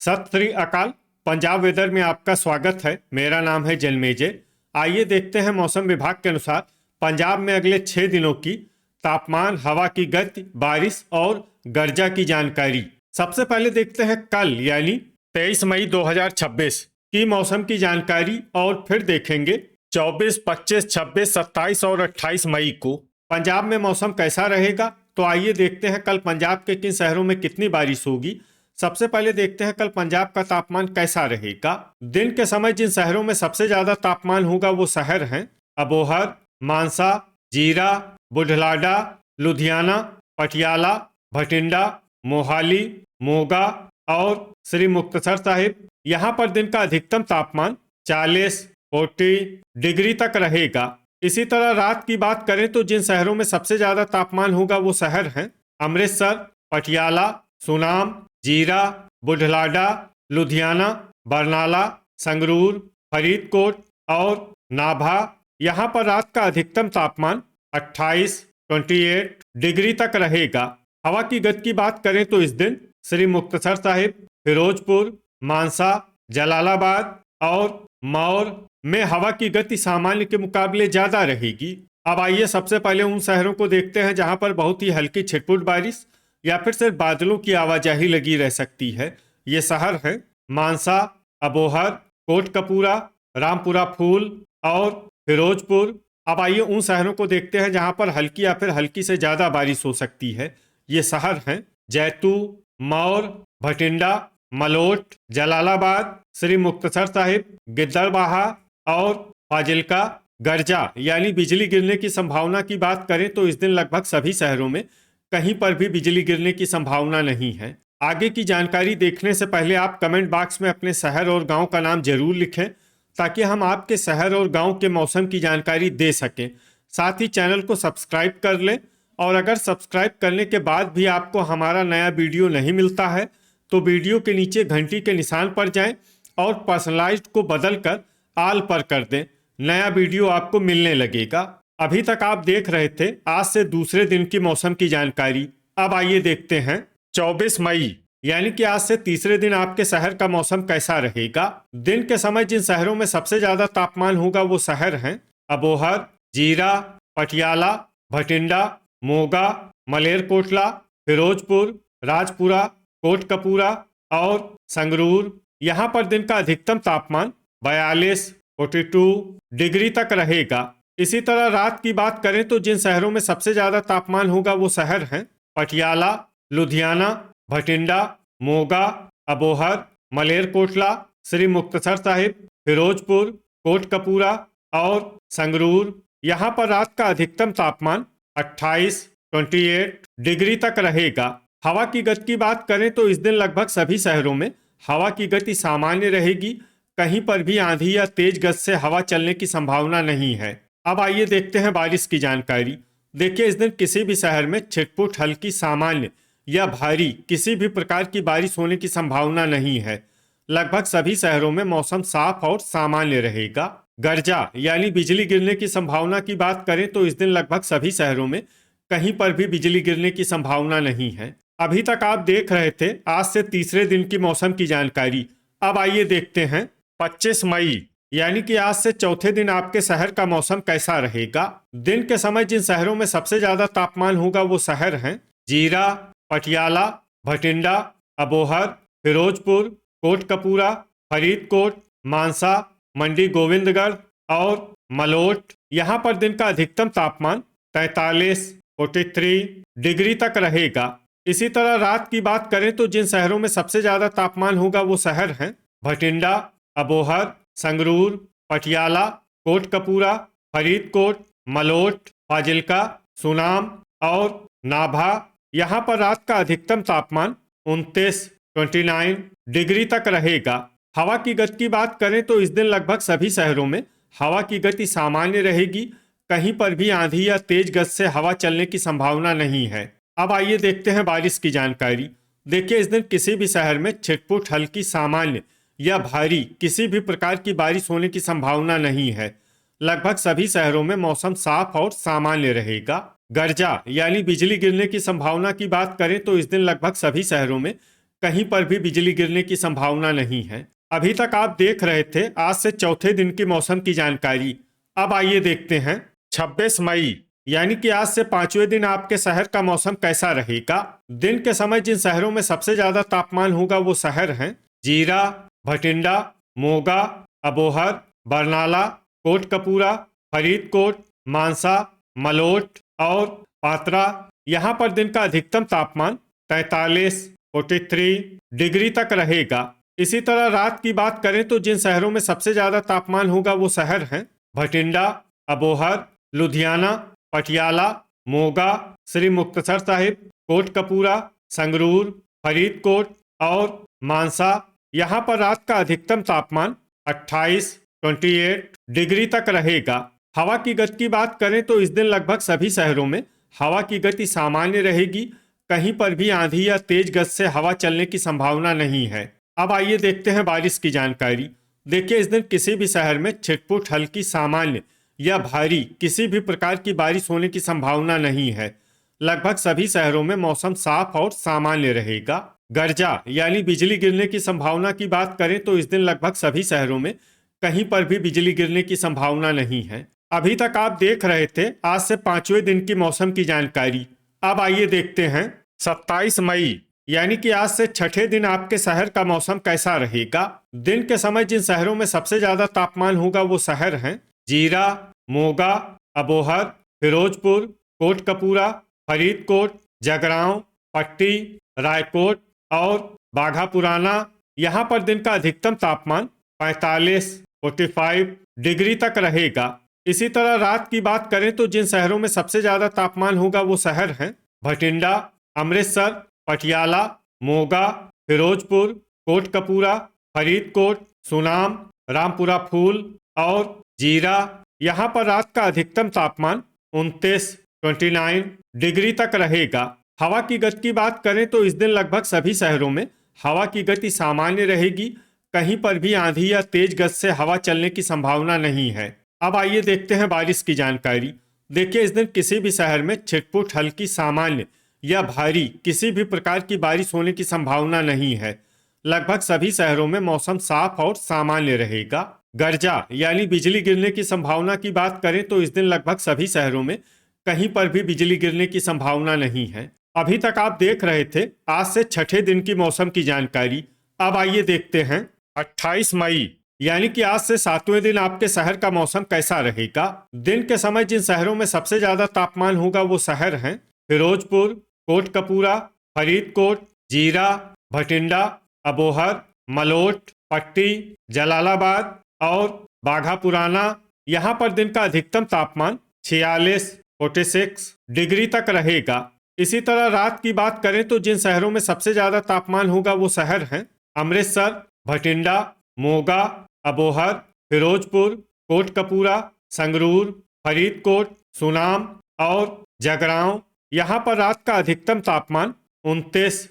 सत श्री अकाल। पंजाब वेदर में आपका स्वागत है। मेरा नाम है जन्मेजय। आइए देखते हैं मौसम विभाग के अनुसार पंजाब में अगले 6 दिनों की तापमान, हवा की गति, बारिश और गर्जा की जानकारी। सबसे पहले देखते हैं कल यानी 23 मई 2026 की मौसम की जानकारी और फिर देखेंगे 24, 25, 26, 27 और 28 मई को पंजाब में मौसम कैसा रहेगा। तो आइए देखते हैं कल पंजाब के किन शहरों में कितनी बारिश होगी। सबसे पहले देखते हैं कल पंजाब का तापमान कैसा रहेगा। दिन के समय जिन शहरों में सबसे ज्यादा तापमान होगा वो शहर हैं अबोहर, मानसा, जीरा, बुढलाडा, लुधियाना, पटियाला, भटिंडा, मोहाली, मोगा और श्री मुक्तसर साहिब। यहाँ पर दिन का अधिकतम तापमान 40, 40 डिग्री तक रहेगा। इसी तरह रात की बात करें तो जिन शहरों में सबसे ज्यादा तापमान होगा वो शहर हैं अमृतसर, पटियाला, सुनाम, जीरा, बुढलाडा, लुधियाना, बरनाला, संगरूर, फरीदकोट और नाभा। यहाँ पर रात का अधिकतम तापमान 28, 28 डिग्री तक रहेगा। हवा की गति की बात करें तो इस दिन श्री मुक्तसर साहिब, फिरोजपुर, मानसा, जलालाबाद और मौर में हवा की गति सामान्य के मुकाबले ज्यादा रहेगी। अब आइए सबसे पहले उन शहरों को देखते हैं जहां पर बहुत ही हल्की छिटपुट बारिश या फिर सिर्फ बादलों की आवाजाही लगी रह सकती है। ये शहर है मानसा, अबोहर, कोटकपूरा, रामपुरा फूल और फिरोजपुर। अब आइए उन शहरों को देखते हैं जहां पर हल्की या फिर हल्की से ज्यादा बारिश हो सकती है। ये शहर हैं जैतू, मौर, भटिंडा, मलोट, जलालाबाद, श्री मुक्तसर साहिब, गिद्दड़बाहा और फाजिल्का। गर्जा यानी बिजली गिरने की संभावना की बात करें तो इस दिन लगभग सभी शहरों में कहीं पर भी बिजली गिरने की संभावना नहीं है। आगे की जानकारी देखने से पहले आप कमेंट बॉक्स में अपने शहर और गांव का नाम जरूर लिखें ताकि हम आपके शहर और गांव के मौसम की जानकारी दे सकें। साथ ही चैनल को सब्सक्राइब कर लें और अगर सब्सक्राइब करने के बाद भी आपको हमारा नया वीडियो नहीं मिलता है तो वीडियो के नीचे घंटी के निशान पर जाएं और पर्सनलाइज्ड को बदल कर आल पर कर दें। नया वीडियो आपको मिलने लगेगा। अभी तक आप देख रहे थे आज से दूसरे दिन की मौसम की जानकारी। अब आइए देखते हैं 24 मई यानी कि आज से तीसरे दिन आपके शहर का मौसम कैसा रहेगा। दिन के समय जिन शहरों में सबसे ज्यादा तापमान होगा वो शहर हैं अबोहर, जीरा, पटियाला, भटिंडा, मोगा, मलेरकोटला, फिरोजपुर, राजपुरा, कोटकपूरा और संगरूर। यहाँ पर दिन का अधिकतम तापमान 42, 42 डिग्री तक रहेगा। इसी तरह रात की बात करें तो जिन शहरों में सबसे ज्यादा तापमान होगा वो शहर हैं पटियाला, लुधियाना, भटिंडा, मोगा, अबोहर, मलेरकोटला, श्री मुक्तसर साहिब, फिरोजपुर, कोटकपूरा और संगरूर। यहाँ पर रात का अधिकतम तापमान 28, 28 डिग्री तक रहेगा। हवा की गति की बात करें तो इस दिन लगभग सभी शहरों में हवा की गति सामान्य रहेगी। कहीं पर भी आंधी या तेज गति से हवा चलने की संभावना नहीं है। अब आइए देखते हैं बारिश की जानकारी। देखिए इस दिन किसी भी शहर में छिटपुट, हल्की, सामान्य या भारी किसी भी प्रकार की बारिश होने की संभावना नहीं है। लगभग सभी शहरों में मौसम साफ और सामान्य रहेगा। गर्जा यानी बिजली गिरने की संभावना की बात करें तो इस दिन लगभग सभी शहरों में कहीं पर भी बिजली गिरने की संभावना नहीं है। अभी तक आप देख रहे थे आज से तीसरे दिन की मौसम की जानकारी। अब आइए देखते हैं 25 मई यानी कि आज से चौथे दिन आपके शहर का मौसम कैसा रहेगा। दिन के समय जिन शहरों में सबसे ज्यादा तापमान होगा वो शहर हैं जीरा, पटियाला, भटिंडा, अबोहर, फिरोजपुर, कोटकपूरा, फरीदकोट, मानसा, मंडी गोविंदगढ़ और मलोट। यहाँ पर दिन का अधिकतम तापमान 43, 43 डिग्री तक रहेगा। इसी तरह रात की बात करें तो जिन शहरों में सबसे ज्यादा तापमान होगा वो शहर हैं भटिंडा, अबोहर, संगरूर, पटियाला, कोटकपूरा, फरीदकोट, मलोट, फाजिल्का, सुनाम और नाभा। यहाँ पर रात का अधिकतम तापमान 29, 29 डिग्री तक रहेगा। हवा की गति की बात करें तो इस दिन लगभग सभी शहरों में हवा की गति सामान्य रहेगी। कहीं पर भी आंधी या तेज गति से हवा चलने की संभावना नहीं है। अब आइए देखते हैं बारिश की जानकारी। देखिए इस दिन किसी भी शहर में छिटपुट, हल्की, सामान्य या भारी किसी भी प्रकार की बारिश होने की संभावना नहीं है। लगभग सभी शहरों में मौसम साफ और सामान्य रहेगा। गर्जा यानी बिजली गिरने की संभावना की बात करें तो इस दिन लगभग सभी शहरों में कहीं पर भी बिजली गिरने की संभावना नहीं है। अभी तक आप देख रहे थे आज से चौथे दिन की मौसम की जानकारी। अब आइए देखते हैं 26 मई यानी कि आज से पांचवें दिन आपके शहर का मौसम कैसा रहेगा। दिन के समय जिन शहरों में सबसे ज्यादा तापमान होगा वो शहर हैं जीरा, भटिंडा, मोगा, अबोहर, बरनाला, कोटकपूरा, फरीदकोट, मानसा, मलोट और पात्रा। यहाँ पर दिन का अधिकतम तापमान 43 डिग्री तक रहेगा। इसी तरह रात की बात करें तो जिन शहरों में सबसे ज्यादा तापमान होगा वो शहर हैं भटिंडा, अबोहर, लुधियाना, पटियाला, मोगा, श्री मुक्तसर साहिब, कोटकपूरा, संगरूर, फरीदकोट और मानसा। यहाँ पर रात का अधिकतम तापमान 28 डिग्री तक रहेगा। हवा की गति की बात करें तो इस दिन लगभग सभी शहरों में हवा की गति सामान्य रहेगी। कहीं पर भी आंधी या तेज गति से हवा चलने की संभावना नहीं है। अब आइए देखते हैं बारिश की जानकारी। देखिए, इस दिन किसी भी शहर में छिटपुट, हल्की, सामान्य या भारी किसी भी प्रकार की बारिश होने की संभावना नहीं है। लगभग सभी शहरों में मौसम साफ और सामान्य रहेगा। गर्जा यानी बिजली गिरने की संभावना की बात करें तो इस दिन लगभग सभी शहरों में कहीं पर भी बिजली गिरने की संभावना नहीं है। अभी तक आप देख रहे थे आज से पांचवें दिन की मौसम की जानकारी। अब आइए देखते हैं 27 मई यानी कि आज से छठे दिन आपके शहर का मौसम कैसा रहेगा। दिन के समय जिन शहरों में सबसे ज्यादा तापमान होगा वो शहर हैं जीरा, मोगा, अबोहर, फिरोजपुर, कोटकपूरा, फरीदकोट, जगरांव, पट्टी, रायकोट और बाघा पुराना। यहाँ पर दिन का अधिकतम तापमान 45 डिग्री तक रहेगा। इसी तरह रात की बात करें तो जिन शहरों में सबसे ज्यादा तापमान होगा वो शहर हैं भटिंडा, अमृतसर, पटियाला, मोगा, फिरोजपुर, कोटकपूरा, फरीदकोट, सुनाम, रामपुरा फूल और जीरा। यहाँ पर रात का अधिकतम तापमान 29 डिग्री तक रहेगा। हवा की गति की बात करें तो इस दिन लगभग सभी शहरों में हवा की गति सामान्य रहेगी। कहीं पर भी आंधी या तेज गति से हवा चलने की संभावना नहीं है। अब आइए देखते हैं बारिश की जानकारी। देखिए, इस दिन किसी भी शहर में छिटपुट, हल्की, सामान्य या भारी किसी भी प्रकार की बारिश होने की संभावना नहीं है। लगभग सभी शहरों में मौसम साफ और सामान्य रहेगा। गर्जा यानी बिजली गिरने की संभावना की बात करें तो इस दिन लगभग सभी शहरों में कहीं पर भी बिजली गिरने की संभावना नहीं है। अभी तक आप देख रहे थे आज से छठे दिन की मौसम की जानकारी। अब आइए देखते हैं 28 मई यानी कि आज से सातवें दिन आपके शहर का मौसम कैसा रहेगा। दिन के समय जिन शहरों में सबसे ज्यादा तापमान होगा वो शहर हैं फिरोजपुर, कोटकपूरा, फरीदकोट, जीरा, भटिंडा, अबोहर, मलोट, पट्टी, जलालाबाद और बाघा पुराना। यहाँ पर दिन का अधिकतम तापमान 46 डिग्री तक रहेगा। इसी तरह रात की बात करें तो जिन शहरों में सबसे ज्यादा तापमान होगा वो शहर हैं अमृतसर, भटिंडा, मोगा, अबोहर, फिरोजपुर, कोटकपूरा, संगरूर, फरीदकोट, सुनाम और जगरांव। यहाँ पर रात का अधिकतम तापमान 29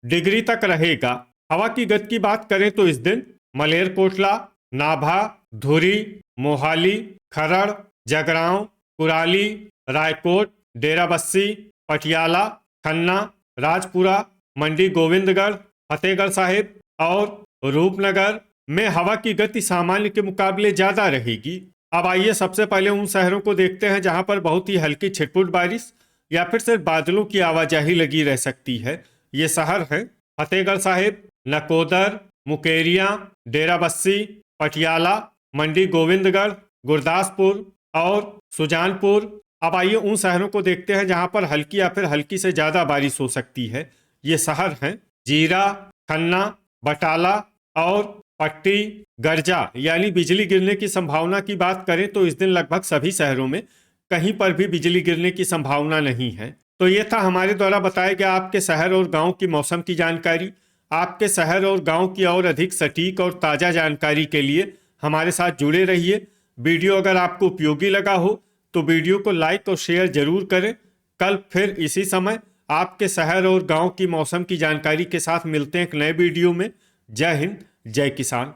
डिग्री तक रहेगा। हवा की गति की बात करें तो इस दिन मलेरकोटला, नाभा, धुरी, मोहाली, खरड़, जगरांव, कुराली, रायकोट, डेराबस्सी, पटियाला, खन्ना, राजपुरा, मंडी गोविंदगढ़, फतेहगढ़ साहिब और रूपनगर में हवा की गति सामान्य के मुकाबले ज्यादा रहेगी। अब आइए सबसे पहले उन शहरों को देखते हैं जहां पर बहुत ही हल्की छिटपुट बारिश या फिर सिर्फ बादलों की आवाजाही लगी रह सकती है। ये शहर हैं फतेहगढ़ साहिब, नकोदर, मुकेरिया, डेराबस्सी, पटियाला, मंडी गोविंदगढ़, गुरदासपुर और सुजानपुर। अब आइए उन शहरों को देखते हैं जहां पर हल्की या फिर हल्की से ज्यादा बारिश हो सकती है। ये शहर हैं जीरा, खन्ना, बटाला और पट्टी। गर्जा यानी बिजली गिरने की संभावना की बात करें तो इस दिन लगभग सभी शहरों में कहीं पर भी बिजली गिरने की संभावना नहीं है। तो ये था हमारे द्वारा बताया गया आपके शहर और गांव की मौसम की जानकारी। आपके शहर और गांव की और अधिक सटीक और ताज़ा जानकारी के लिए हमारे साथ जुड़े रहिए। वीडियो अगर आपको उपयोगी लगा हो तो वीडियो को लाइक और शेयर जरूर करें। कल फिर इसी समय आपके शहर और गांव की मौसम की जानकारी के साथ मिलते हैं एक नए वीडियो में। जय हिंद, जय किसान।